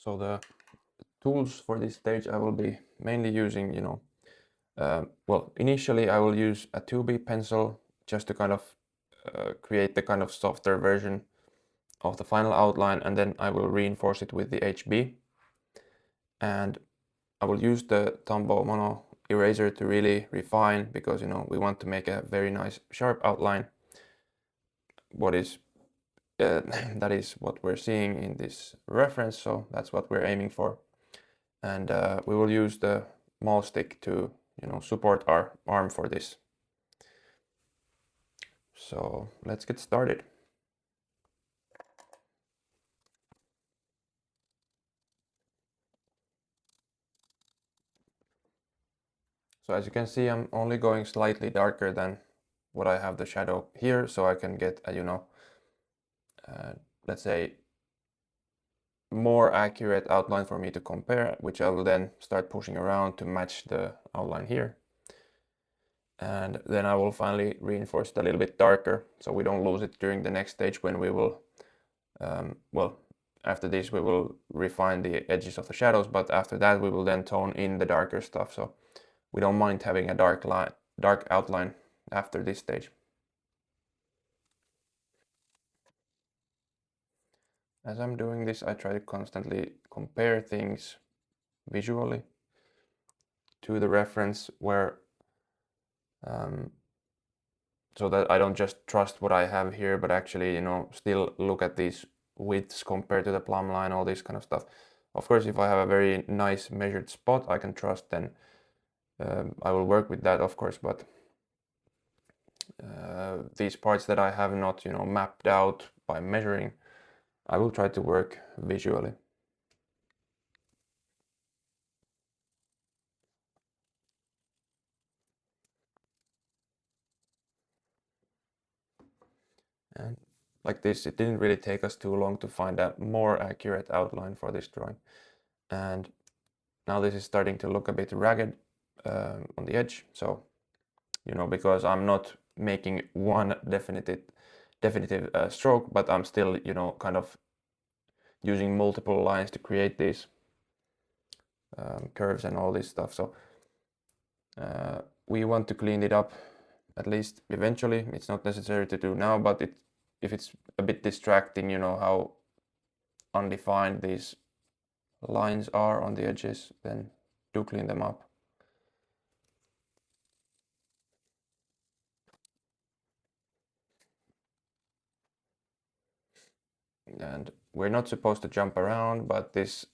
So the tools for this stage I will be mainly using, well, initially I will use a 2B pencil just to kind of create the kind of softer version of the final outline, and then I will reinforce it with the HB. And I will use the Tombow mono eraser to really refine, because we want to make a very nice sharp outline. What is that is what we're seeing in this reference, so that's what we're aiming for. And we will use the maul stick to support our arm for this. So let's get started. So as you can see, I'm only going slightly darker than what I have the shadow here, so I can get a let's say more accurate outline for me to compare, which I will then start pushing around to match the outline here. And then I will finally reinforce it a little bit darker, so we don't lose it during the next stage when we will, well, after this we will refine the edges of the shadows, but after that we will then tone in the darker stuff, so we don't mind having a dark outline after this stage. As I'm doing this, I try to constantly compare things visually to the reference, where so that I don't just trust what I have here, but actually still look at these widths compared to the plumb line, all this kind of stuff. Of course, if I have a very nice measured spot I can trust, then I will work with that, of course, but these parts that I have not mapped out by measuring, I will try to work visually. And like this, it didn't really take us too long to find a more accurate outline for this drawing. And now this is starting to look a bit ragged on the edge, so because I'm not making one definitive stroke, but I'm still kind of using multiple lines to create these curves and all this stuff. So we want to clean it up, at least eventually. It's not necessary to do now, but if it's a bit distracting, how undefined these lines are on the edges, then do clean them up. And we're not supposed to jump around, but this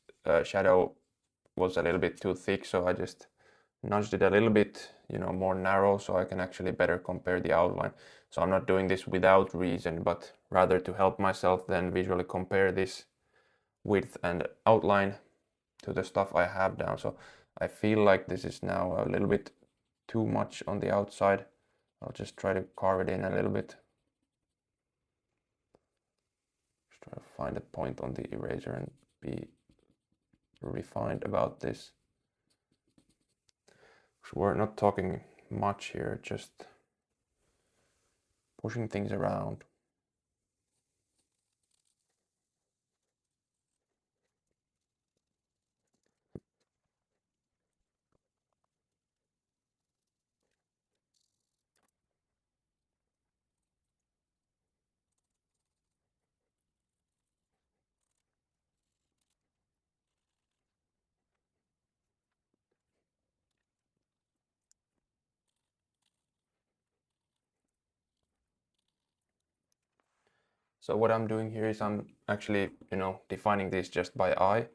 shadow was a little bit too thick, so I just nudged it a little bit more narrow, so I can actually better compare the outline. So I'm not doing this without reason, but rather to help myself then visually compare this width and outline to the stuff I have down. So I feel like this is now a little bit too much on the outside. I'll just try to carve it in a little bit. Just try to find a point on the eraser and be refined about this. We're not talking much here, just pushing things around. So what I'm doing here is I'm actually, defining this just by eye.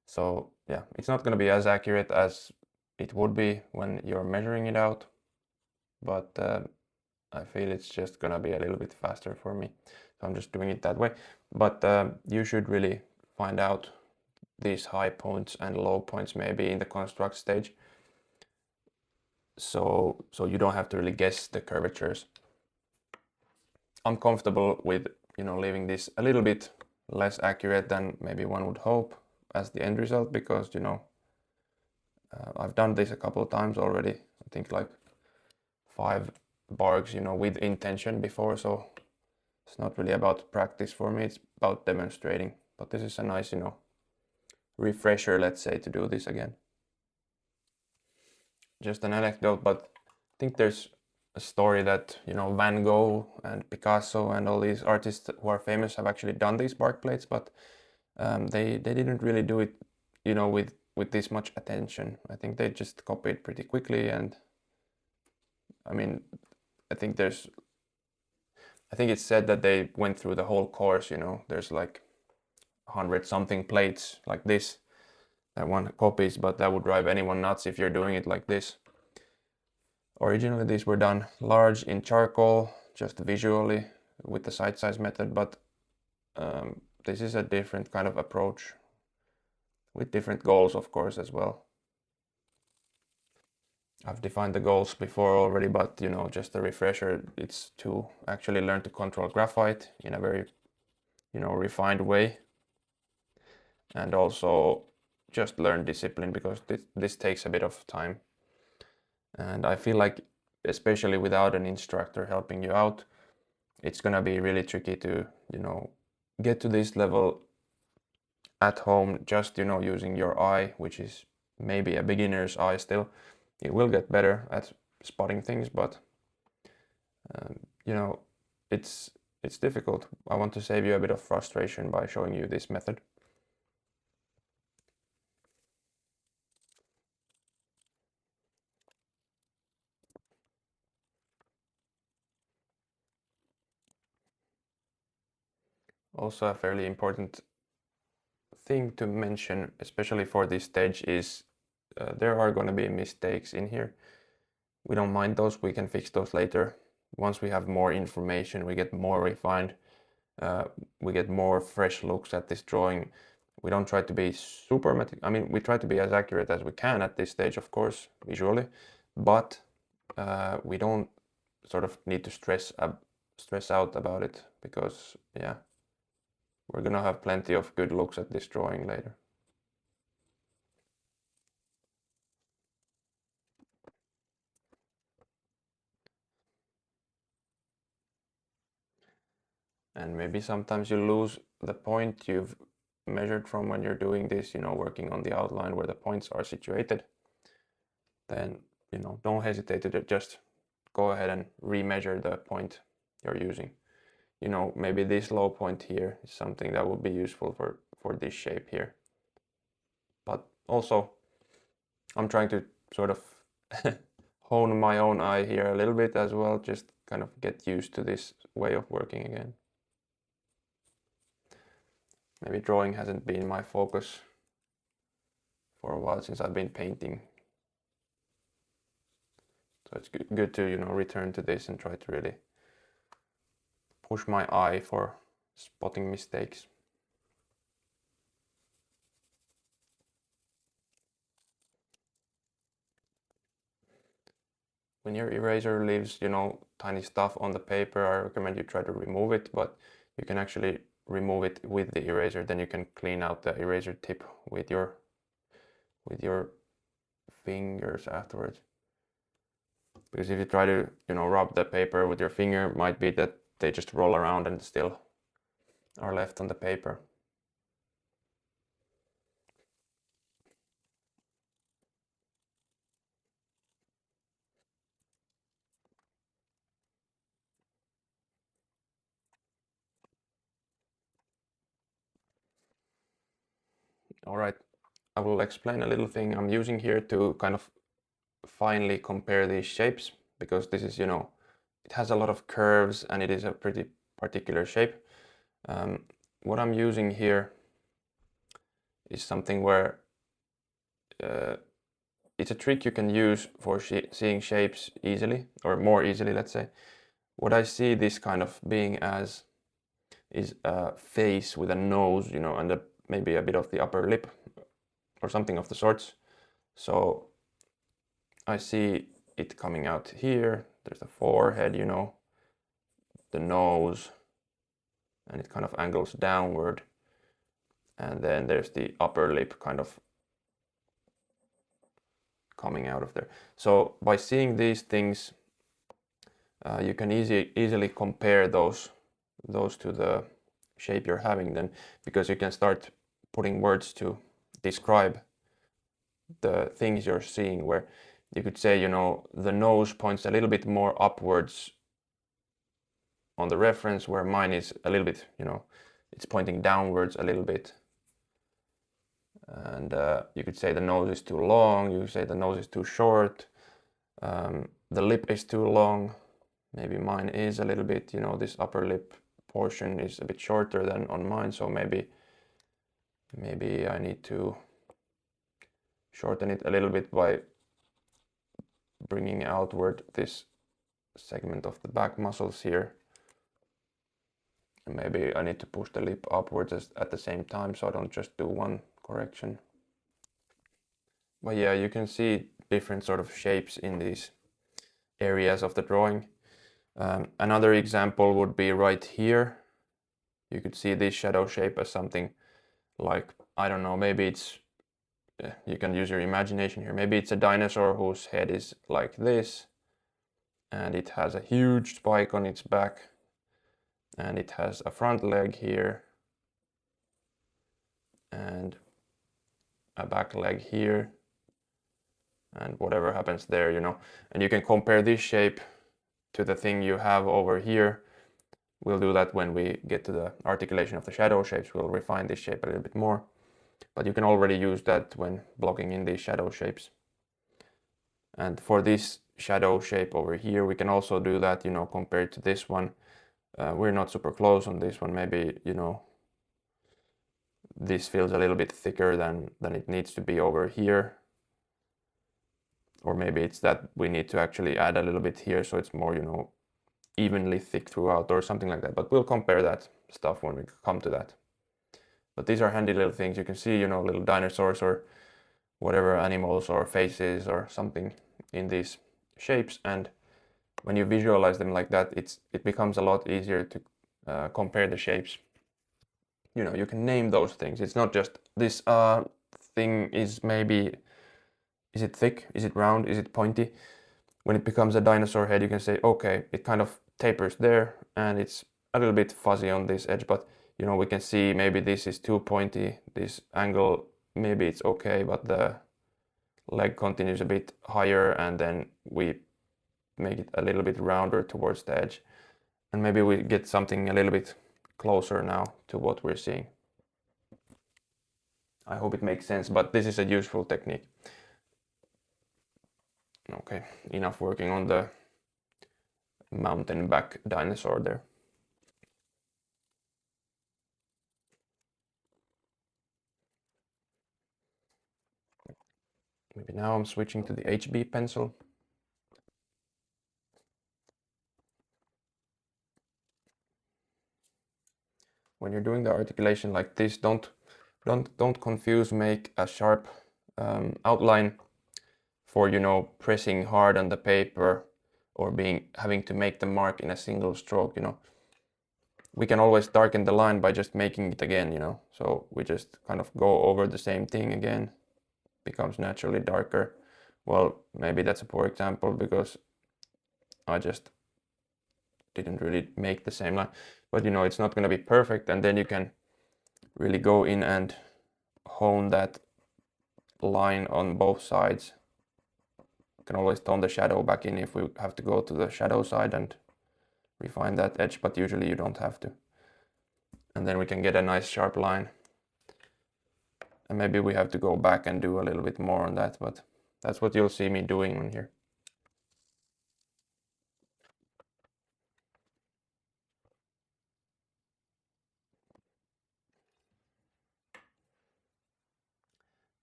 So yeah, it's not going to be as accurate as it would be when you're measuring it out, but I feel it's just going to be a little bit faster for me. So I'm just doing it that way. But you should really find out these high points and low points maybe in the construct stage. So you don't have to really guess the curvatures. I'm comfortable with leaving this a little bit less accurate than maybe one would hope as the end result, because I've done this a couple of times already. I think like 5 Bargues with intention before, so it's not really about practice for me, it's about demonstrating. But this is a nice refresher, let's say, to do this again. Just an anecdote, but I think there's a story that, you know, Van Gogh and Picasso and all these artists who are famous have actually done these bark plates, but they didn't really do it, you know, with this much attention. I think they just copied pretty quickly, and I mean, I think it's said that they went through the whole course, you know. There's like 100 something plates like this that one copies, but that would drive anyone nuts if you're doing it like this. Originally these were done large in charcoal, just visually with the side size method, but this is a different kind of approach with different goals, of course, as well. I've defined the goals before already, but you know, just a refresher, it's to actually learn to control graphite in a very, you know, refined way, and also just learn discipline, because this takes a bit of time. And I feel like, especially without an instructor helping you out, it's gonna be really tricky to, you know, get to this level at home, just, you know, using your eye, which is maybe a beginner's eye still. It will get better at spotting things, but you know, it's difficult. I want to save you a bit of frustration by showing you this method. Also, a fairly important thing to mention, especially for this stage, is there are going to be mistakes in here. We don't mind those, we can fix those later. Once we have more information, we get more refined, we get more fresh looks at this drawing. We don't try to be super I mean, we try to be as accurate as we can at this stage, of course, visually, but we don't sort of need to stress out about it, because yeah, we're gonna have plenty of good looks at this drawing later. And maybe sometimes you lose the point you've measured from when you're doing this, you know, working on the outline where the points are situated. Then, you know, don't hesitate to just go ahead and remeasure the point you're using. You know, maybe this low point here is something that would be useful for this shape here. But also, I'm trying to sort of hone my own eye here a little bit as well, just kind of get used to this way of working again. Maybe drawing hasn't been my focus for a while since I've been painting. So it's good to, you know, return to this and try to really push my eye for spotting mistakes. When your eraser leaves, you know, tiny stuff on the paper, I recommend you try to remove it, but you can actually remove it with the eraser. Then you can clean out the eraser tip with your fingers afterwards. Because if you try to, you know, rub the paper with your finger, it might be that they just roll around and still are left on the paper. All right, I will explain a little thing I'm using here to kind of finely compare these shapes, because this is, you know, it has a lot of curves and it is a pretty particular shape. What I'm using here is something where it's a trick you can use for seeing shapes easily, or more easily, let's say. What I see this kind of being as is a face with a nose, you know, and maybe a bit of the upper lip or something of the sorts. So I see it coming out here. There's the forehead, you know, the nose, and it kind of angles downward. And then there's the upper lip kind of coming out of there. So by seeing these things, you can easily compare those to the shape you're having then, because you can start putting words to describe the things you're seeing, where you could say, you know, the nose points a little bit more upwards on the reference, where mine is a little bit, you know, it's pointing downwards a little bit. And you could say the nose is too long, you could say the nose is too short, the lip is too long. Maybe mine is a little bit, you know, this upper lip portion is a bit shorter than on mine, so maybe I need to shorten it a little bit by bringing outward this segment of the back muscles here. And maybe I need to push the lip upwards at the same time, so I don't just do one correction. But yeah, you can see different sort of shapes in these areas of the drawing. Another example would be right here. You could see this shadow shape as something like, I don't know, maybe it's, you can use your imagination here. Maybe it's a dinosaur whose head is like this, and it has a huge spike on its back, and it has a front leg here, and a back leg here, and whatever happens there, you know. And you can compare this shape to the thing you have over here. We'll do that when we get to the articulation of the shadow shapes. We'll refine this shape a little bit more, but you can already use that when blocking in these shadow shapes. And for this shadow shape over here, we can also do that, you know, compared to this one. We're not super close on this one. Maybe, you know, this feels a little bit thicker than it needs to be over here. Or maybe it's that we need to actually add a little bit here, so it's more, you know, evenly thick throughout or something like that. But we'll compare that stuff when we come to that. But these are handy little things. You can see, you know, little dinosaurs or whatever animals or faces or something in these shapes. And when you visualize them like that, it becomes a lot easier to compare the shapes. You know, you can name those things. It's not just this thing is maybe, is it thick? Is it round? Is it pointy? When it becomes a dinosaur head, you can say, okay, it kind of tapers there and it's a little bit fuzzy on this edge, but you know, we can see maybe this is too pointy, this angle, maybe it's okay, but the leg continues a bit higher, and then we make it a little bit rounder towards the edge. And maybe we get something a little bit closer now to what we're seeing. I hope it makes sense, but this is a useful technique. Okay, enough working on the mountain back dinosaur there. Maybe now I'm switching to the HB pencil. When you're doing the articulation like this, don't confuse make a sharp outline for, you know, pressing hard on the paper or having to make the mark in a single stroke, you know. We can always darken the line by just making it again, you know. So we just kind of go over the same thing again, becomes naturally darker. Well, maybe that's a poor example because I just didn't really make the same line, but you know, it's not going to be perfect, and then you can really go in and hone that line on both sides. You can always tone the shadow back in if we have to go to the shadow side and refine that edge, but usually you don't have to. And then we can get a nice sharp line. And maybe we have to go back and do a little bit more on that, but that's what you'll see me doing on here.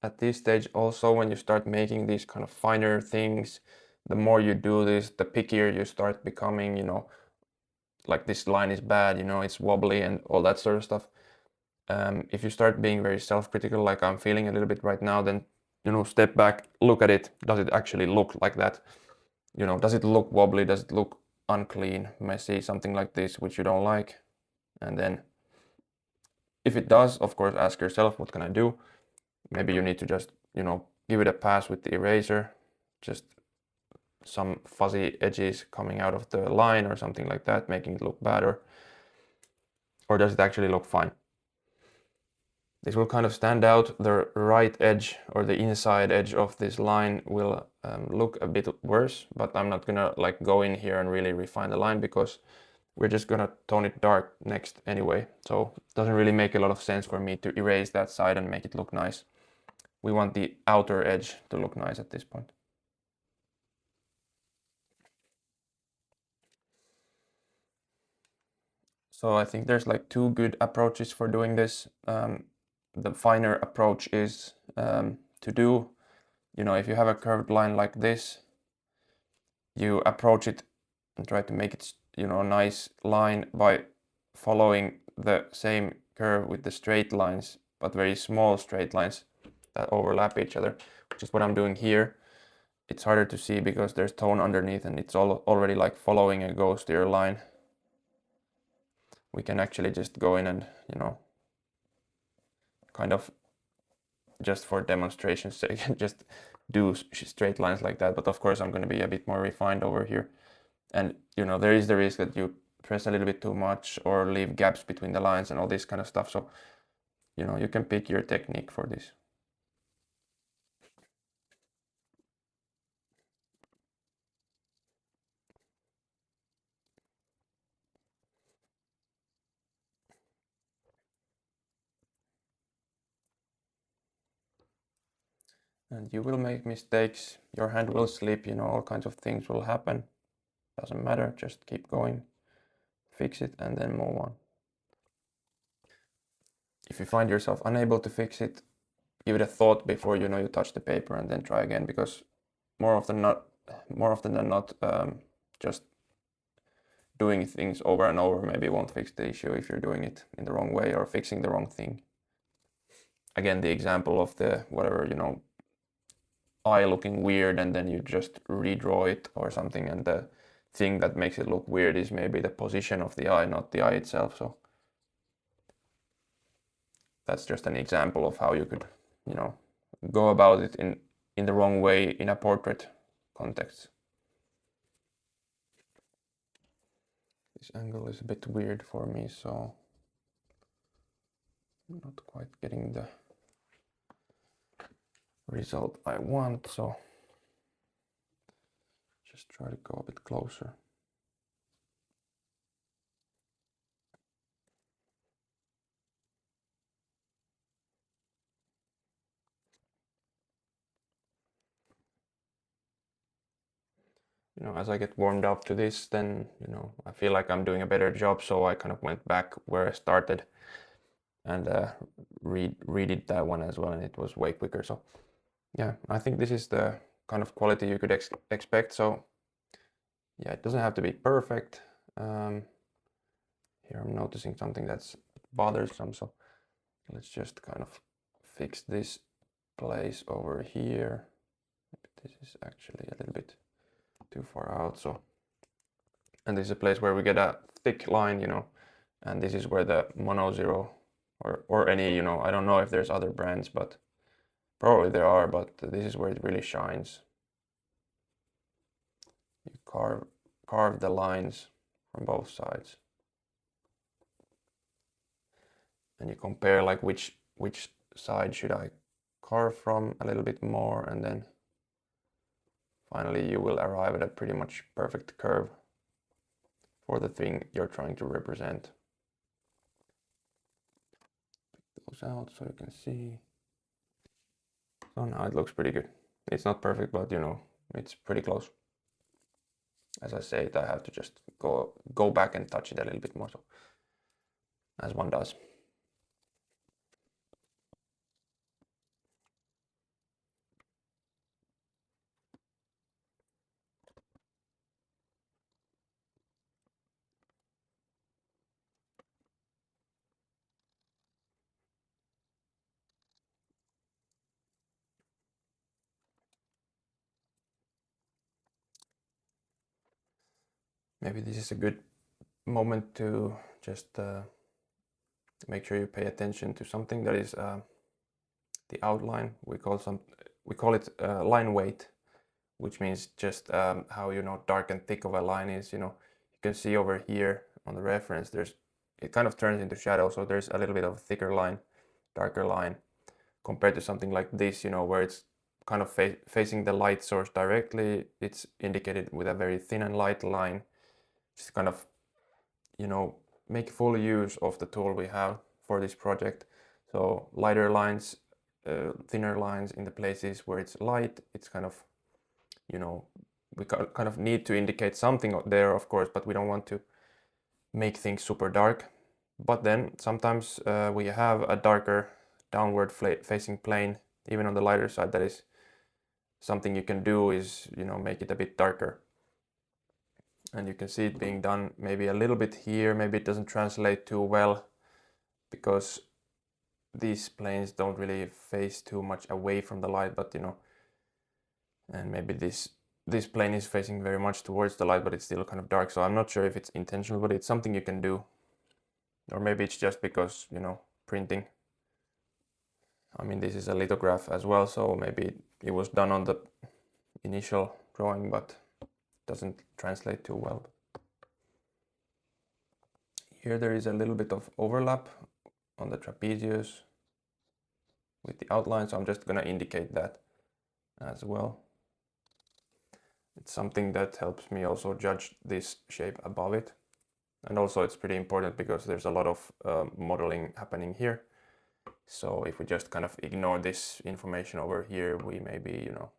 At this stage also, when you start making these kind of finer things, the more you do this, the pickier you start becoming, you know, like this line is bad, you know, it's wobbly and all that sort of stuff. If you start being very self-critical, like I'm feeling a little bit right now, then, you know, step back, look at it. Does it actually look like that? You know, does it look wobbly? Does it look unclean, messy, something like this, which you don't like? And then if it does, of course, ask yourself, what can I do? Maybe you need to just, you know, give it a pass with the eraser, just some fuzzy edges coming out of the line or something like that, making it look better. Or does it actually look fine? This will kind of stand out. The right edge or the inside edge of this line will look a bit worse, but I'm not gonna like go in here and really refine the line because we're just gonna tone it dark next anyway. So it doesn't really make a lot of sense for me to erase that side and make it look nice. We want the outer edge to look nice at this point. So I think there's like two good approaches for doing this. The finer approach is to do, you know, if you have a curved line like this, you approach it and try to make it, you know, a nice line by following the same curve with the straight lines, but very small straight lines that overlap each other, which is what I'm doing here. It's harder to see because there's tone underneath and it's already like following a ghostier line. We can actually just go in and, you know, kind of just for demonstration's sake, just do straight lines like that. But of course, I'm going to be a bit more refined over here. And, you know, there is the risk that you press a little bit too much or leave gaps between the lines and all this kind of stuff. So, you know, you can pick your technique for this. And you will make mistakes, your hand will slip, you know, all kinds of things will happen. Doesn't matter, just keep going, fix it, and then move on. If you find yourself unable to fix it, give it a thought before, you know, you touch the paper, and then try again, because more often than not, just doing things over and over maybe won't fix the issue if you're doing it in the wrong way or fixing the wrong thing. Again, the example of the whatever, you know, eye looking weird and then you just redraw it or something, and the thing that makes it look weird is maybe the position of the eye, not the eye itself. So that's just an example of how you could, you know, go about it in the wrong way in a portrait context. This angle is a bit weird for me, so I'm not quite getting the result I want, so just try to go a bit closer. You know, as I get warmed up to this, then, you know, I feel like I'm doing a better job, so I kind of went back where I started and redid that one as well, and it was way quicker. So yeah, I think this is the kind of quality you could expect. So yeah, it doesn't have to be perfect. Here I'm noticing something that's bothersome, so let's just kind of fix this place over here. This is actually a little bit too far out, so, and this is a place where we get a thick line, you know, and this is where the mono zero or any, you know, I don't know if there's other brands, but probably there are, but this is where it really shines. You carve the lines from both sides, and you compare like which side should I carve from a little bit more, and then finally you will arrive at a pretty much perfect curve for the thing you're trying to represent. Pick those out so you can see. So now it looks pretty good. It's not perfect, but you know, it's pretty close. As I said, I have to just go back and touch it a little bit more, so as one does. Maybe this is a good moment to just make sure you pay attention to something that is the outline. We call it line weight, which means just how, you know, dark and thick of a line is. You know, you can see over here on the reference, it kind of turns into shadow, so there's a little bit of a thicker line, darker line compared to something like this, you know, where it's kind of facing the light source directly. It's indicated with a very thin and light line. Just kind of, you know, make full use of the tool we have for this project. So lighter lines, thinner lines in the places where it's light. It's kind of, you know, we kind of need to indicate something there, of course, but we don't want to make things super dark. But then sometimes we have a darker downward facing plane, even on the lighter side. That is something you can do, is, you know, make it a bit darker. And you can see it being done maybe a little bit here. Maybe it doesn't translate too well because these planes don't really face too much away from the light, but you know, and maybe this plane is facing very much towards the light, but it's still kind of dark. So I'm not sure if it's intentional, but it's something you can do. Or maybe it's just because, you know, printing. I mean, this is a lithograph as well, so maybe it was done on the initial drawing, but doesn't translate too well. Here there is a little bit of overlap on the trapezius with the outline, so I'm just gonna indicate that as well. It's something that helps me also judge this shape above it. And also it's pretty important because there's a lot of modeling happening here. So if we just kind of ignore this information over here, we maybe, you know,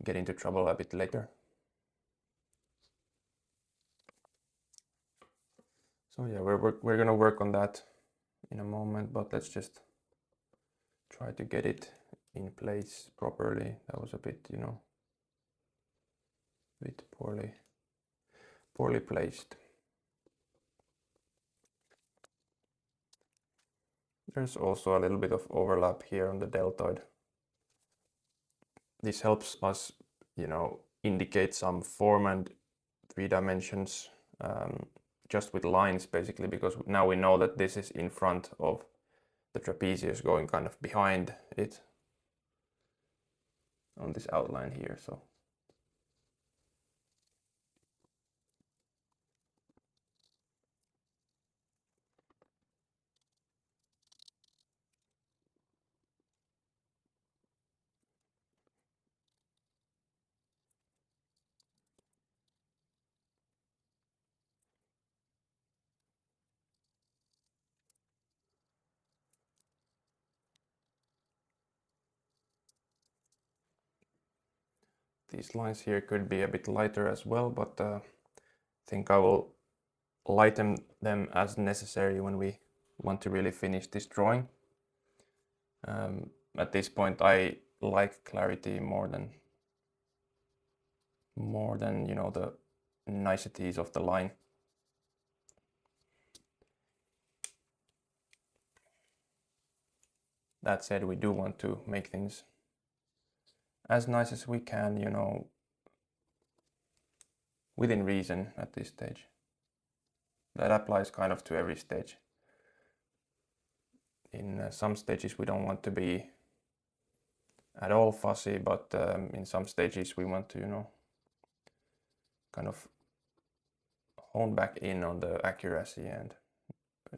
get into trouble a bit later. So yeah, we're gonna work on that in a moment, but let's just try to get it in place properly. That was a bit, you know, a bit poorly placed. There's also a little bit of overlap here on the deltoid. This helps us, you know, indicate some form and 3 dimensions just with lines, basically, because now we know that this is in front of the trapezius going kind of behind it on this outline here. So these lines here could be a bit lighter as well, but I think I will lighten them as necessary when we want to really finish this drawing. At this point I like clarity more than you know, the niceties of the line. That said, we do want to make things as nice as we can, you know, within reason at this stage. That applies kind of to every stage. In some stages we don't want to be at all fussy, but in some stages we want to, you know, kind of hone back in on the accuracy and,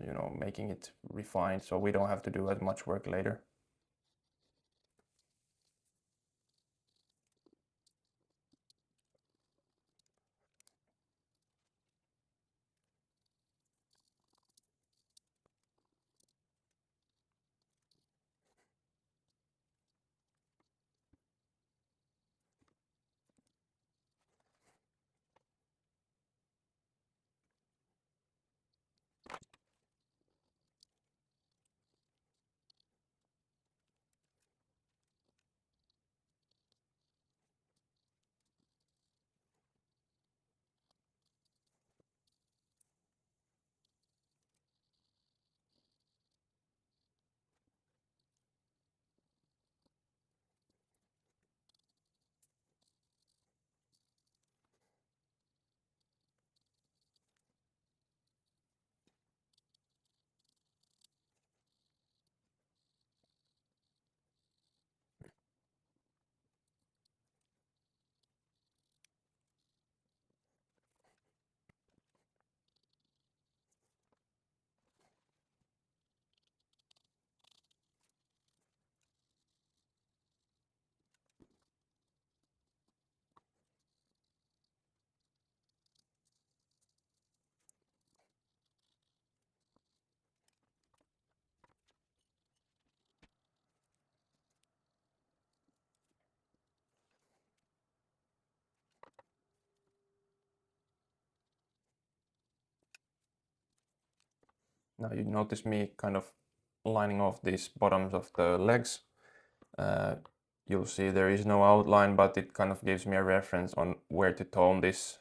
you know, making it refined so we don't have to do as much work later. Now you notice me kind of lining off these bottoms of the legs. You'll see there is no outline, but it kind of gives me a reference on where to tone this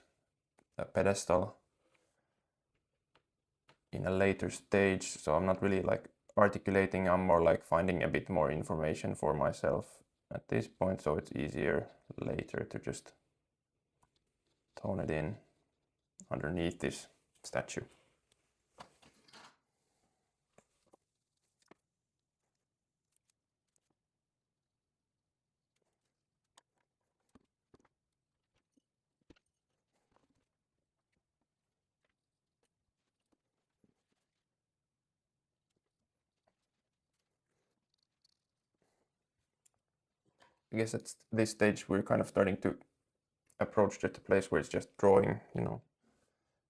pedestal in a later stage. So I'm not really like articulating, I'm more like finding a bit more information for myself at this point, so it's easier later to just tone it in underneath this statue. I guess at this stage we're kind of starting to approach just a place where it's just drawing, you know,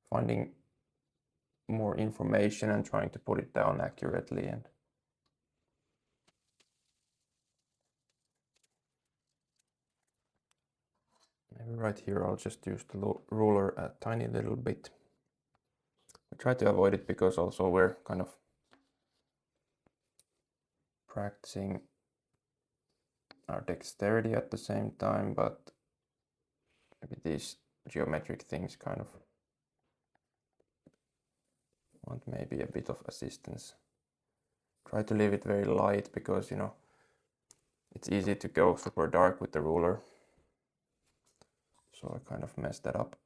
finding more information and trying to put it down accurately. And maybe right here I'll just use the ruler a tiny little bit. I try to avoid it because also we're kind of practicing our dexterity at the same time, but maybe these geometric things kind of want maybe a bit of assistance. Try to leave it very light because, you know, it's easy to go super dark with the ruler. So I kind of messed that up.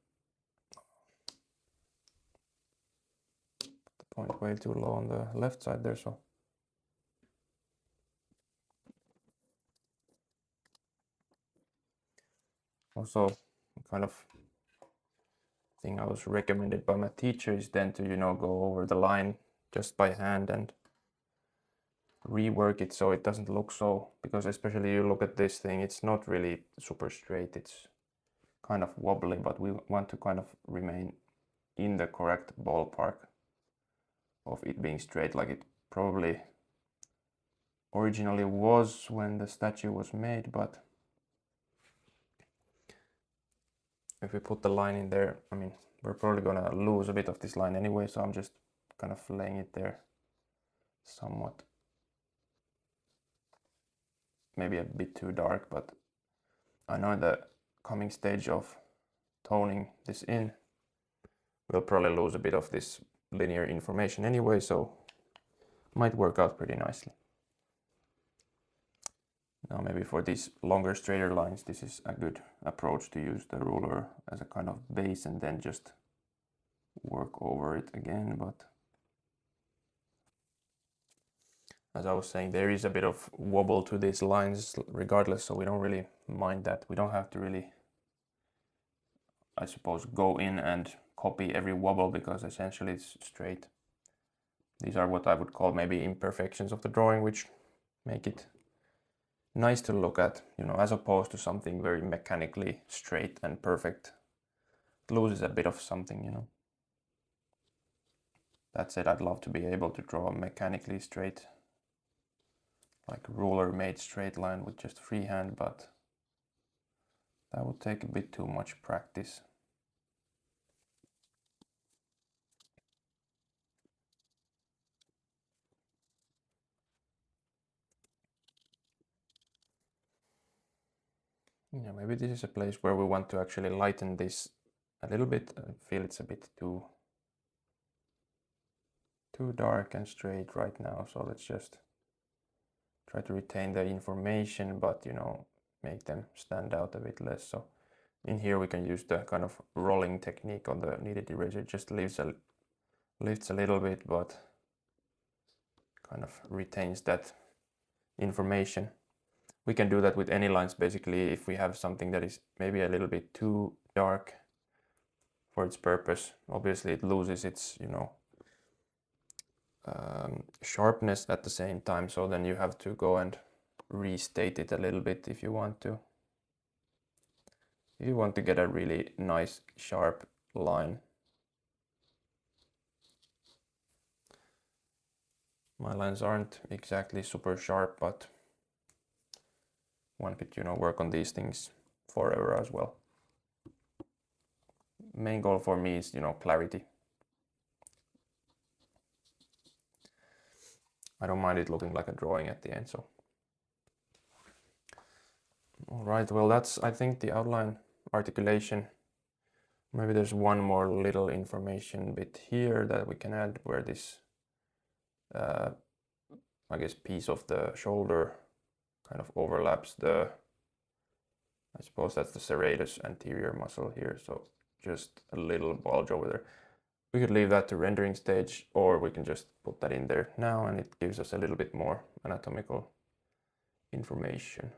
Put the point way too low on the left side there, so. Also, kind of thing I was recommended by my teacher is then to, you know, go over the line just by hand and rework it so it doesn't look so, because especially you look at this thing, it's not really super straight, it's kind of wobbly, but we want to kind of remain in the correct ballpark of it being straight, like it probably originally was when the statue was made. But if we put the line in there, I mean, we're probably gonna lose a bit of this line anyway, so I'm just kind of laying it there somewhat, maybe a bit too dark, but I know the coming stage of toning this in, we'll probably lose a bit of this linear information anyway, so might work out pretty nicely. Now maybe for these longer, straighter lines, this is a good approach to use the ruler as a kind of base and then just work over it again. But as I was saying, there is a bit of wobble to these lines regardless, so we don't really mind that. We don't have to really, I suppose, go in and copy every wobble because essentially it's straight. These are what I would call maybe imperfections of the drawing, which make it nice to look at, you know, as opposed to something very mechanically straight and perfect. It loses a bit of something, you know. That said, I'd love to be able to draw a mechanically straight, like ruler made straight line with just freehand, but that would take a bit too much practice. Yeah, maybe this is a place where we want to actually lighten this a little bit. I feel it's a bit too dark and straight right now, so let's just try to retain the information, but, you know, make them stand out a bit less. So in here we can use the kind of rolling technique on the kneaded eraser. It just lifts a little bit, but kind of retains that information. We can do that with any lines basically if we have something that is maybe a little bit too dark for its purpose. Obviously it loses its, you know, sharpness at the same time, so then you have to go and restate it a little bit if you want to. If you want to get a really nice sharp line. My lines aren't exactly super sharp, but one could, you know, work on these things forever as well. Main goal for me is, you know, clarity. I don't mind it looking like a drawing at the end. So, all right, well, that's, I think, the outline articulation. Maybe there's one more little information bit here that we can add where this, I guess, piece of the shoulder kind of overlaps the, I suppose that's the serratus anterior muscle here. So just a little bulge over there. We could leave that to rendering stage, or we can just put that in there now, and it gives us a little bit more anatomical information.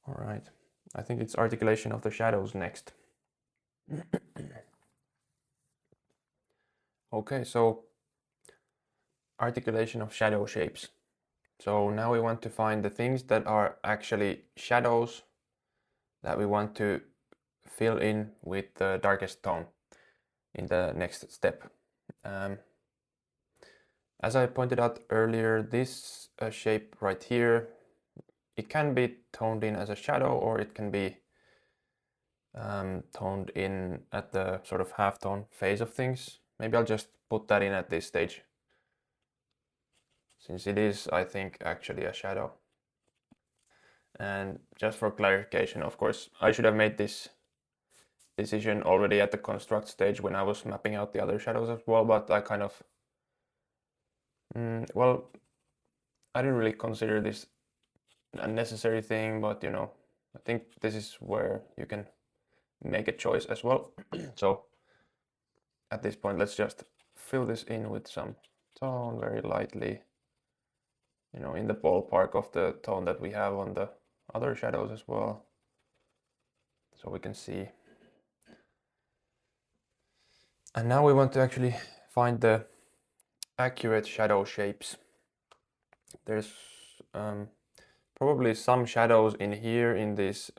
All right, I think it's articulation of the shadows next. Okay, so articulation of shadow shapes. So now we want to find the things that are actually shadows that we want to fill in with the darkest tone in the next step. As I pointed out earlier, this shape right here, it can be toned in as a shadow, or it can be toned in at the sort of halftone phase of things. Maybe I'll just put that in at this stage, since it is, I think, actually a shadow. And just for clarification, of course, I should have made this decision already at the construct stage when I was mapping out the other shadows as well, but I kind of, well, I didn't really consider this a necessary thing, but you know, I think this is where you can make a choice as well. So at this point, let's just fill this in with some tone very lightly, you know, in the ballpark of the tone that we have on the other shadows as well, so we can see. And now we want to actually find the accurate shadow shapes. There's probably some shadows in here in these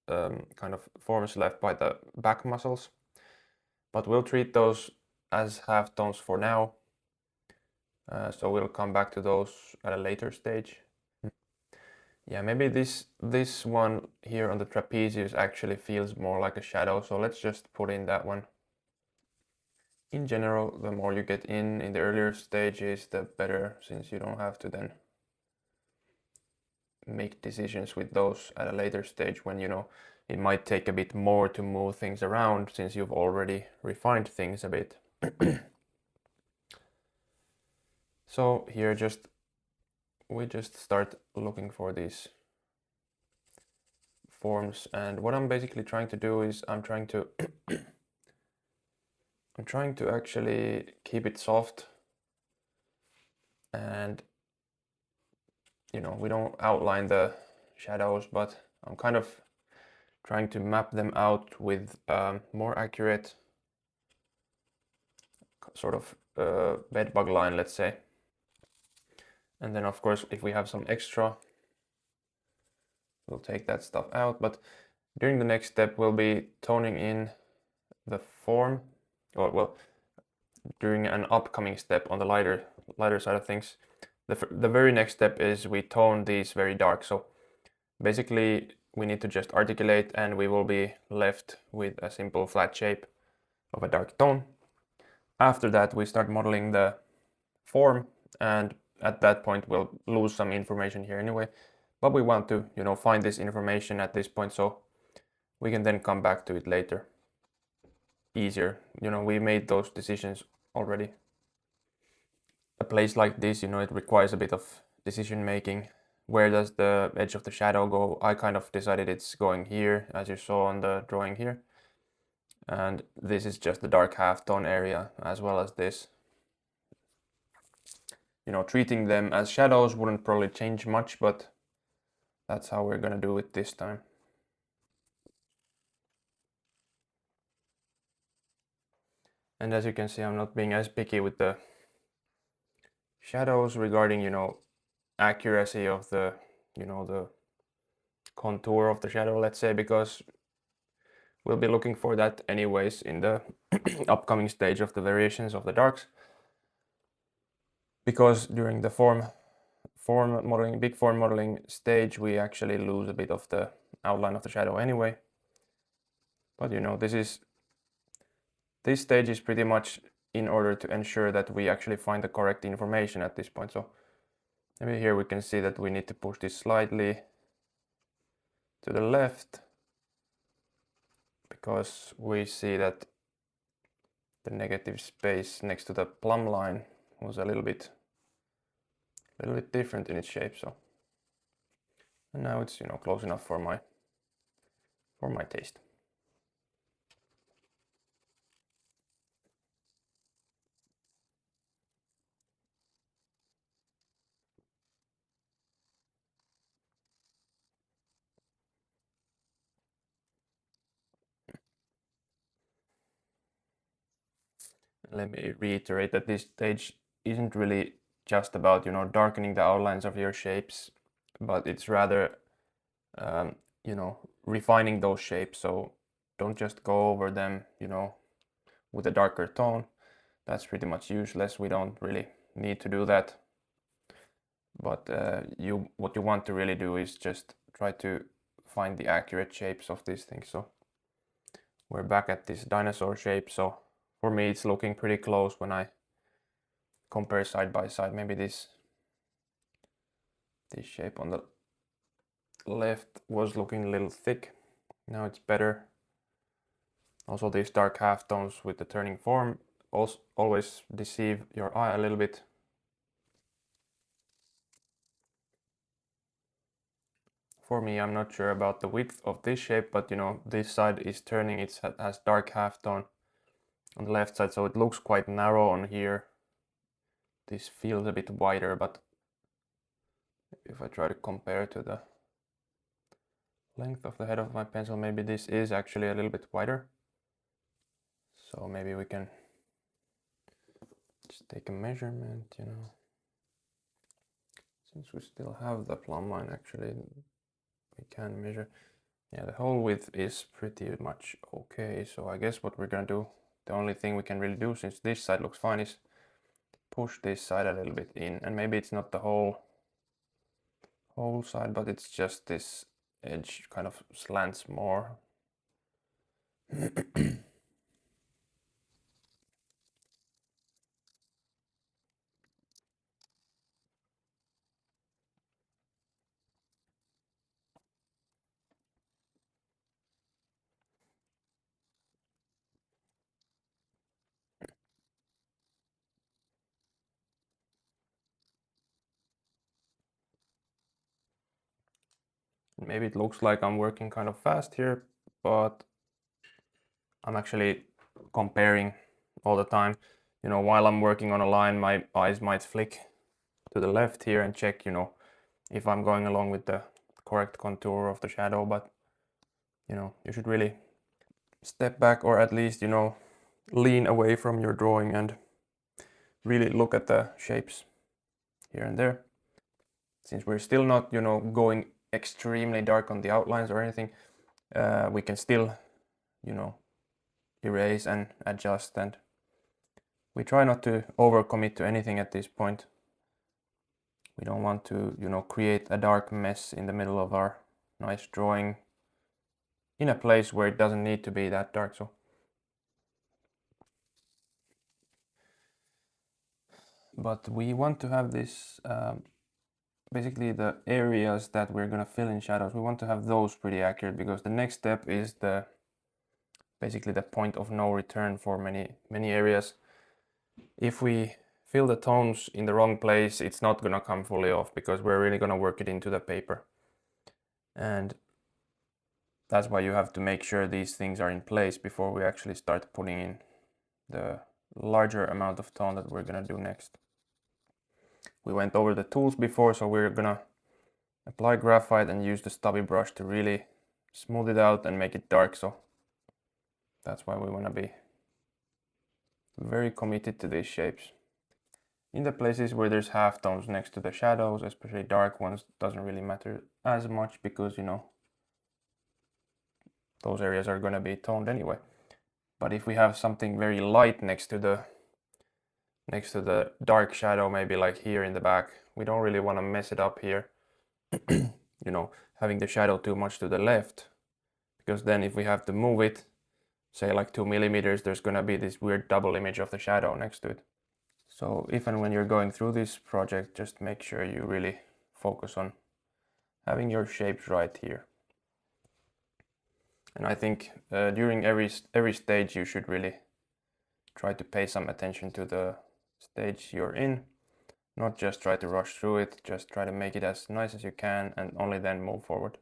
kind of forms left by the back muscles, but we'll treat those as halftones for now. So we'll come back to those at a later stage. Yeah, maybe this one here on the trapezius actually feels more like a shadow, so let's just put in that one. In general, the more you get in the earlier stages, the better, since you don't have to then make decisions with those at a later stage when, you know, it might take a bit more to move things around since you've already refined things a bit. So here we just start looking for these forms, and what I'm basically trying to do is I'm trying to actually keep it soft, and you know, we don't outline the shadows, but I'm kind of trying to map them out with more accurate sort of bedbug line, let's say. And then of course, if we have some extra, we'll take that stuff out. But during the next step, we'll be toning in the form, or well, during an upcoming step on the lighter side of things. The very next step is we tone these very dark. So basically we need to just articulate, and we will be left with a simple flat shape of a dark tone. After that, we start modeling the form, and at that point we'll lose some information here anyway, but we want to, you know, find this information at this point so we can then come back to it later easier. You know, we made those decisions already. A place like this, you know, it requires a bit of decision making. Where does the edge of the shadow go? I kind of decided it's going here, as you saw on the drawing here. And this is just the dark halftone area, as well as this. You know, treating them as shadows wouldn't probably change much, but that's how we're gonna do it this time. And as you can see, I'm not being as picky with the shadows regarding, you know, accuracy of the, you know, the contour of the shadow, let's say, because we'll be looking for that anyways in the upcoming stage of the variations of the darks. Because during the form modeling, big form modeling stage, we actually lose a bit of the outline of the shadow anyway. But you know, this stage is pretty much in order to ensure that we actually find the correct information at this point. So maybe here we can see that we need to push this slightly to the left, because we see that the negative space next to the plumb line was a little bit different in its shape. So, and now it's, you know, close enough for my taste. Let me reiterate that this stage isn't really just about, you know, darkening the outlines of your shapes, but it's rather, you know, refining those shapes. So don't just go over them, you know, with a darker tone. That's pretty much useless. We don't really need to do that. But what you want to really do is just try to find the accurate shapes of these things. So we're back at this dinosaur shape. So for me, it's looking pretty close when I compare side by side. Maybe this shape on the left was looking a little thick. Now it's better. Also, these dark halftones with the turning form also always deceive your eye a little bit. For me, I'm not sure about the width of this shape, but you know, this side is turning, it has dark halftone on the left side, so it looks quite narrow on here. This feels a bit wider, but if I try to compare to the length of the head of my pencil, maybe this is actually a little bit wider. So maybe we can just take a measurement, you know. Since we still have the plumb line, actually, we can measure. Yeah, the whole width is pretty much okay. So I guess what we're gonna do, the only thing we can really do, since this side looks fine, is push this side a little bit in. And maybe it's not the whole side, but it's just this edge kind of slants more. Maybe it looks like I'm working kind of fast here, but I'm actually comparing all the time. You know, while I'm working on a line, my eyes might flick to the left here and check, you know, if I'm going along with the correct contour of the shadow. But you know, you should really step back, or at least, you know, lean away from your drawing and really look at the shapes here and there. Since we're still not, you know, going extremely dark on the outlines or anything, we can still, you know, erase and adjust, and we try not to overcommit to anything at this point. We don't want to, you know, create a dark mess in the middle of our nice drawing in a place where it doesn't need to be that dark. So but we want to have this basically the areas that we're gonna fill in shadows, we want to have those pretty accurate, because the next step is basically the point of no return for many areas. If we fill the tones in the wrong place, it's not gonna come fully off, because we're really gonna work it into the paper. And that's why you have to make sure these things are in place before we actually start putting in the larger amount of tone that we're gonna do next. We went over the tools before, so we're gonna apply graphite and use the stubby brush to really smooth it out and make it dark. So that's why we want to be very committed to these shapes. In the places where there's halftones next to the shadows, especially dark ones, doesn't really matter as much, because, you know, those areas are going to be toned anyway. But if we have something very light next to the dark shadow, maybe like here in the back, we don't really want to mess it up here. You know, having the shadow too much to the left, because then if we have to move it, say like 2 millimeters, there's gonna be this weird double image of the shadow next to it. So if and when you're going through this project, just make sure you really focus on having your shapes right here. And I think during every stage you should really try to pay some attention to the stage you're in. Not just try to rush through it, just try to make it as nice as you can and only then move forward.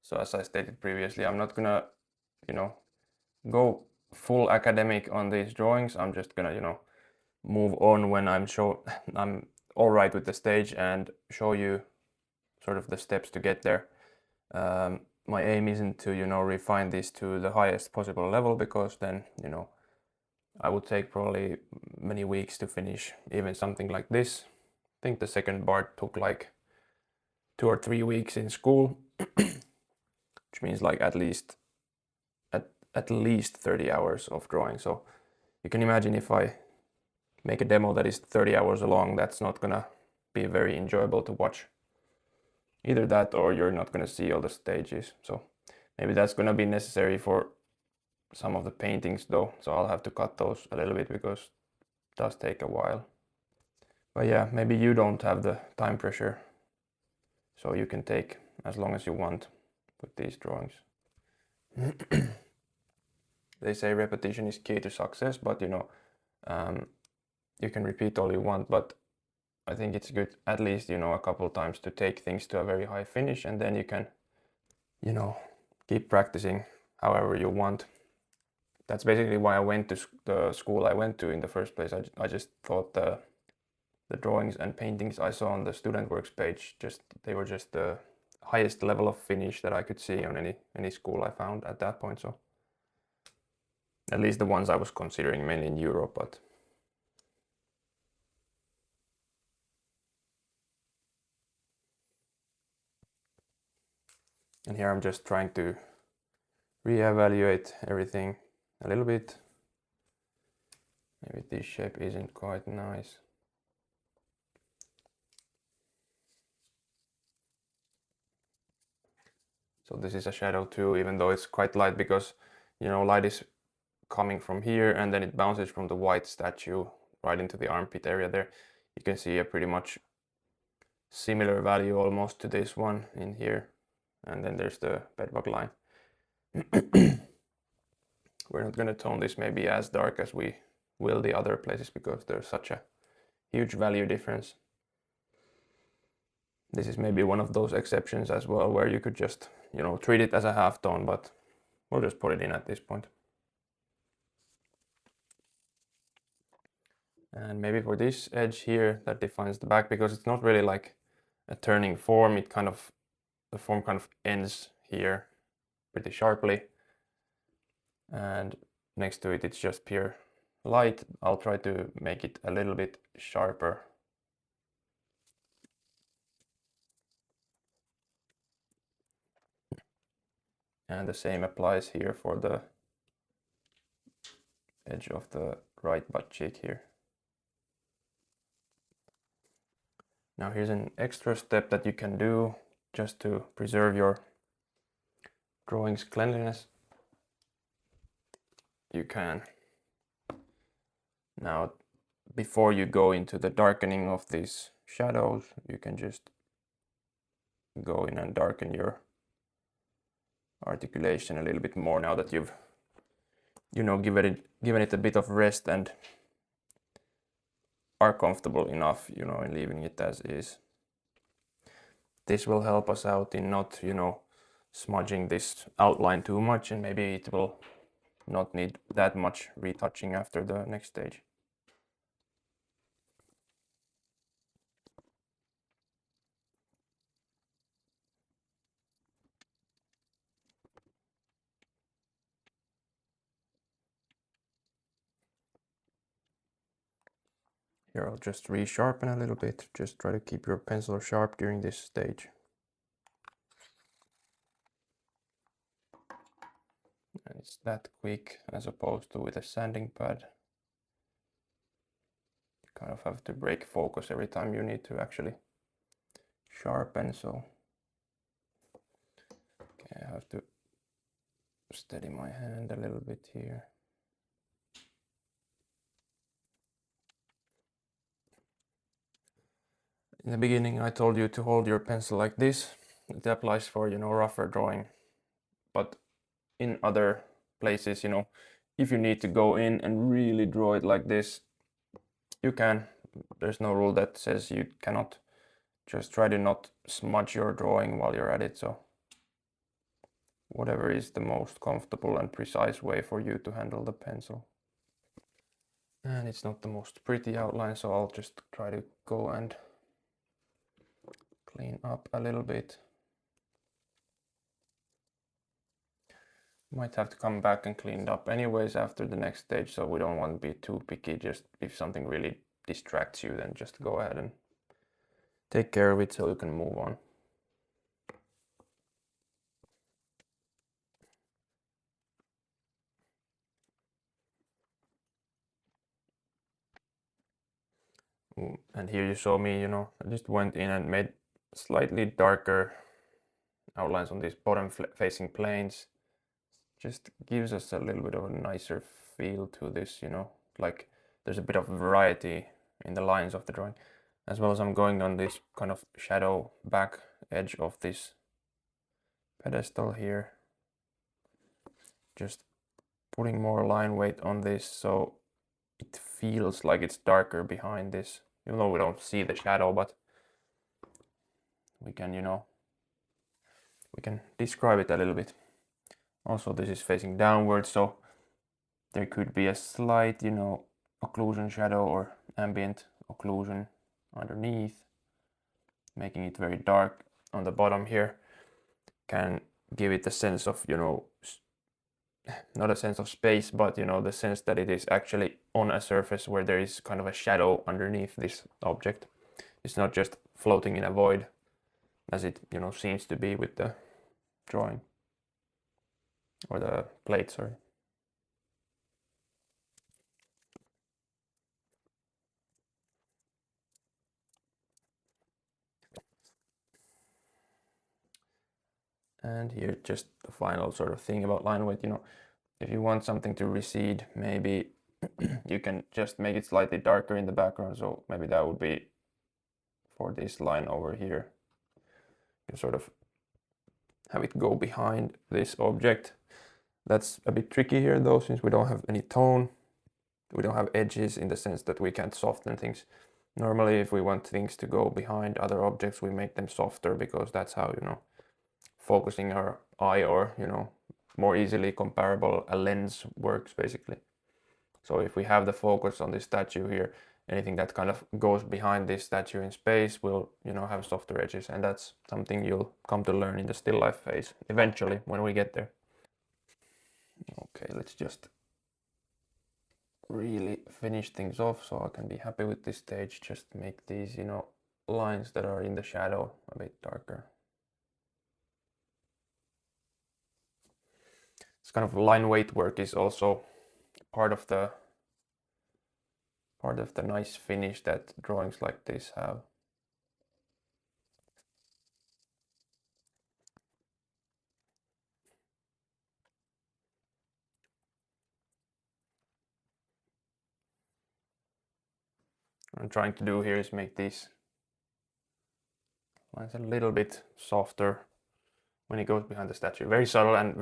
So as I stated previously, I'm not gonna, go full academic on these drawings. I'm just gonna, move on when I'm all right with the stage and show you sort of the steps to get there. My aim isn't to, refine this to the highest possible level, because then, I would take probably many weeks to finish even something like this. I think the second part took like 2 or 3 weeks in school, which means like at least 30 hours of drawing. So you can imagine if I make a demo that is 30 hours long, that's not gonna be very enjoyable to watch. Either that or you're not gonna see all the stages. So maybe that's gonna be necessary for some of the paintings though, so I'll have to cut those a little bit because it does take a while. But yeah, maybe you don't have the time pressure, so you can take as long as you want with these drawings. They say repetition is key to success, but you can repeat all you want, but I think it's good at least, a couple times to take things to a very high finish, and then you can, keep practicing however you want. That's basically why I went to the school I went to in the first place. I just thought the drawings and paintings I saw on the student works page, they were just the highest level of finish that I could see on any school I found at that point. So at least the ones I was considering, mainly in Europe. But and here I'm just trying to reevaluate everything a little bit. Maybe this shape isn't quite nice. So this is a shadow too, even though it's quite light, because light is coming from here and then it bounces from the white statue right into the armpit area there. You can see a pretty much similar value almost to this one in here, and then there's the bedbug line. We're not going to tone this maybe as dark as we will the other places, because there's such a huge value difference. This is maybe one of those exceptions as well, where you could just, treat it as a halftone, but we'll just put it in at this point. And maybe for this edge here that defines the back, because it's not really like a turning form, the form kind of ends here pretty sharply, and next to it it's just pure light. I'll try to make it a little bit sharper. And the same applies here for the edge of the right butt cheek here. Now here's an extra step that you can do just to preserve your drawing's cleanliness. You can now, before you go into the darkening of these shadows, you can just go in and darken your articulation a little bit more now that you've given it a bit of rest and are comfortable enough in leaving it as is. This will help us out in not smudging this outline too much, and maybe it will not need that much retouching after the next stage. Here I'll just resharpen a little bit. Just try to keep your pencil sharp during this stage. And it's that quick as opposed to with a sanding pad. You kind of have to break focus every time you need to actually sharpen. So okay, I have to steady my hand a little bit here. In the beginning I told you to hold your pencil like this. It applies for, you know, rougher drawing, but in other places, you know, if you need to go in and really draw it like this, you can. There's no rule that says you cannot. Just try to not smudge your drawing while you're at it, so whatever is the most comfortable and precise way for you to handle the pencil. And it's not the most pretty outline, so I'll just try to go and clean up a little bit. Might have to come back and clean it up anyways after the next stage, so we don't want to be too picky. Just if something really distracts you, then just go ahead and take care of it so you can move on. And here you saw me, you know, I just went in and made slightly darker outlines on these bottom facing planes. Just gives us a little bit of a nicer feel to this, you know, like there's a bit of variety in the lines of the drawing, as well as I'm going on this kind of shadow back edge of this pedestal here, just putting more line weight on this so it feels like it's darker behind this, even though we don't see the shadow, but we can, you know, we can describe it a little bit. Also, this is facing downwards, so there could be a slight, you know, occlusion shadow or ambient occlusion underneath, making it very dark on the bottom here. Can give it a sense of, you know, not a sense of space, but, you know, the sense that it is actually on a surface where there is kind of a shadow underneath this object. It's not just floating in a void, as it, you know, seems to be with the drawing, or the plate, sorry. And here just the final sort of thing about line weight, you know, if you want something to recede, maybe you can just make it slightly darker in the background, so maybe that would be for this line over here. You sort of have it go behind this object. That's a bit tricky here though, since we don't have any tone. We don't have edges in the sense that we can't soften things. Normally, if we want things to go behind other objects, we make them softer, because that's how, you know, focusing our eye, or, you know, more easily comparable, a lens works basically. So if we have the focus on this statue here, anything that kind of goes behind this statue in space will, you know, have softer edges, and that's something you'll come to learn in the still life phase eventually when we get there. Okay, let's just really finish things off so I can be happy with this stage. Just make these, you know, lines that are in the shadow a bit darker. This kind of line weight work is also part of the nice finish that drawings like this have. What I'm trying to do here is make these lines a little bit softer when it goes behind the statue. Very subtle and very